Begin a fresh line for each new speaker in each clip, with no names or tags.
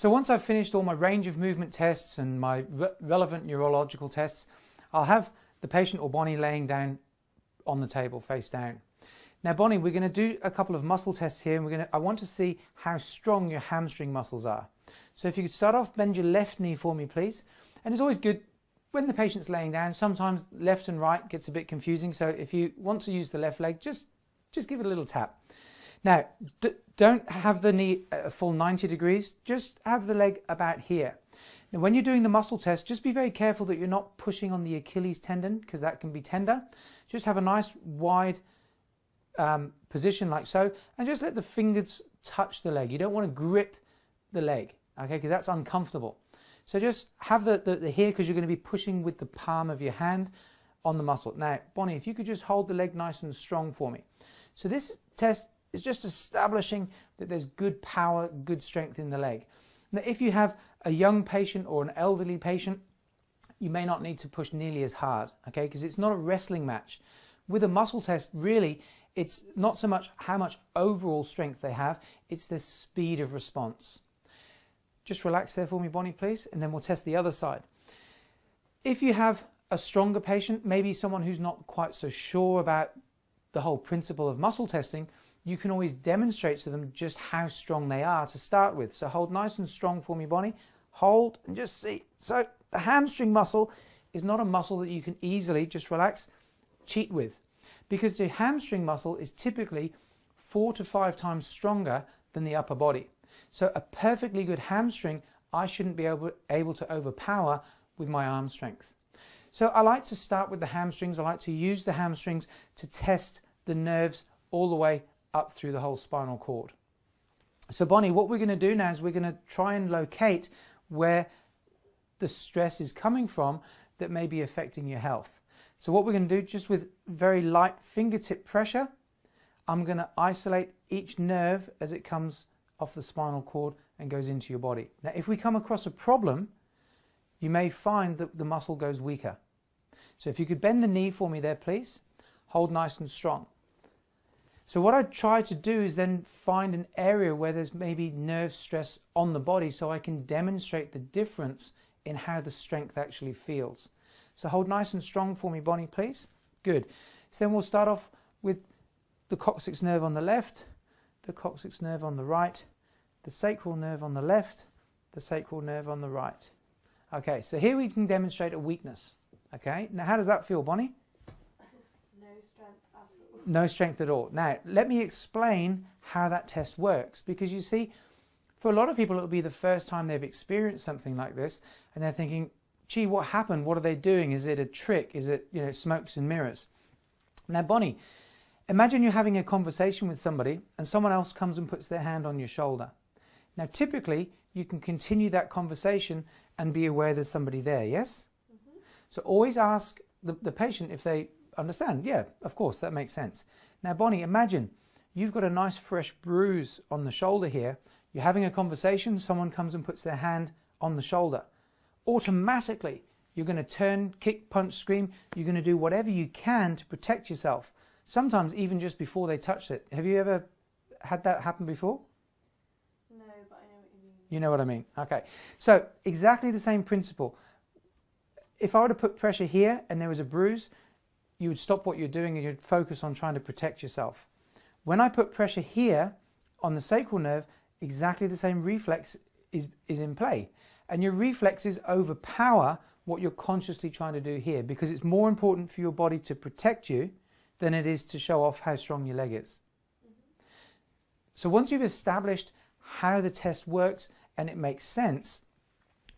So once I've finished all my range of movement tests and my relevant neurological tests, I'll have the patient or Bonnie laying down on the table face down. Now Bonnie, we're going to do a couple of muscle tests here, and I want to see how strong your hamstring muscles are. So if you could start off, bend your left knee for me please. And it's always good when the patient's laying down, sometimes left and right gets a bit confusing, so if you want to use the left leg, just give it a little tap. Now, don't have the knee at a full 90 degrees, just have the leg about here. Now, when you're doing the muscle test, just be very careful that you're not pushing on the Achilles tendon, because that can be tender. Just have a nice wide position like so, and just let the fingers touch the leg. You don't want to grip the leg, okay, because that's uncomfortable. So just have the here, because you're going to be pushing with the palm of your hand on the muscle. Now, Bonnie, if you could just hold the leg nice and strong for me. So this test is just establishing that there's good power, good strength in the leg. Now, if you have a young patient or an elderly patient, you may not need to push nearly as hard, okay, because it's not a wrestling match. With a muscle test, really, it's not so much how much overall strength they have, it's the speed of response. Just relax there for me, Bonnie, please, and then we'll test the other side. If you have a stronger patient, maybe someone who's not quite so sure about the whole principle of muscle testing, you can always demonstrate to them just how strong they are to start with. So hold nice and strong for me, Bonnie. Hold and just see. So the hamstring muscle is not a muscle that you can easily, just relax, cheat with, because the hamstring muscle is typically 4 to 5 times stronger than the upper body. So a perfectly good hamstring, I shouldn't be able to overpower with my arm strength. So I like to start with the hamstrings. I like to use the hamstrings to test the nerves all the way up through the whole spinal cord. So Bonnie, what we're going to do now is we're going to try and locate where the stress is coming from that may be affecting your health. So what we're going to do, just with very light fingertip pressure, I'm going to isolate each nerve as it comes off the spinal cord and goes into your body. Now, if we come across a problem, you may find that the muscle goes weaker. So if you could bend the knee for me there, please. Hold nice and strong. So what I try to do is then find an area where there's maybe nerve stress on the body, so I can demonstrate the difference in how the strength actually feels. So hold nice and strong for me, Bonnie, please. Good. So then we'll start off with the coccyx nerve on the left, the coccyx nerve on the right, the sacral nerve on the left, the sacral nerve on the right. Okay, so here we can demonstrate a weakness. Okay, now how does that feel, Bonnie?
No strength at all.
No strength at all. Now, let me explain how that test works, because you see, for a lot of people, it'll be the first time they've experienced something like this, and they're thinking, gee, what happened? What are they doing? Is it a trick? Is it, smokes and mirrors? Now, Bonnie, imagine you're having a conversation with somebody and someone else comes and puts their hand on your shoulder. Now, typically, you can continue that conversation and be aware there's somebody there, yes? Mm-hmm. So always ask the patient if they understand. Yeah, of course, that makes sense. Now, Bonnie, imagine you've got a nice fresh bruise on the shoulder here. You're having a conversation, someone comes and puts their hand on the shoulder. Automatically, you're going to turn, kick, punch, scream. You're going to do whatever you can to protect yourself. Sometimes even just before they touch it. Have you ever had that happen before?
No, but I know what you mean.
You know what I mean? Okay. So exactly the same principle. If I were to put pressure here and there was a bruise, you would stop what you're doing and you'd focus on trying to protect yourself. When I put pressure here on the sacral nerve, exactly the same reflex is in play. And your reflexes overpower what you're consciously trying to do here, because it's more important for your body to protect you than it is to show off how strong your leg is. Mm-hmm. So once you've established how the test works and it makes sense,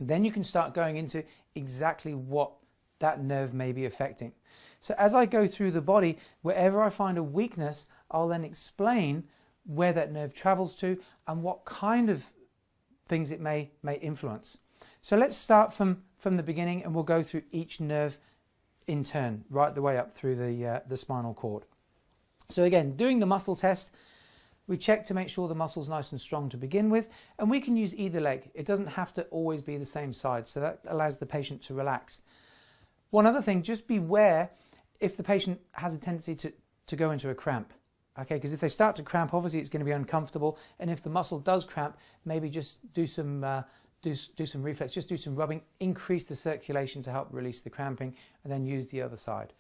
then you can start going into exactly what that nerve may be affecting. So as I go through the body, wherever I find a weakness, I'll then explain where that nerve travels to and what kind of things it may influence. So let's start from the beginning and we'll go through each nerve in turn, right the way up through the spinal cord. So again, doing the muscle test, we check to make sure the muscle's nice and strong to begin with, and we can use either leg. It doesn't have to always be the same side, so that allows the patient to relax. One other thing, just beware if the patient has a tendency to go into a cramp. Okay, because if they start to cramp, obviously it's going to be uncomfortable, and if the muscle does cramp, maybe just do some reflex, just do some rubbing, increase the circulation to help release the cramping, and then use the other side.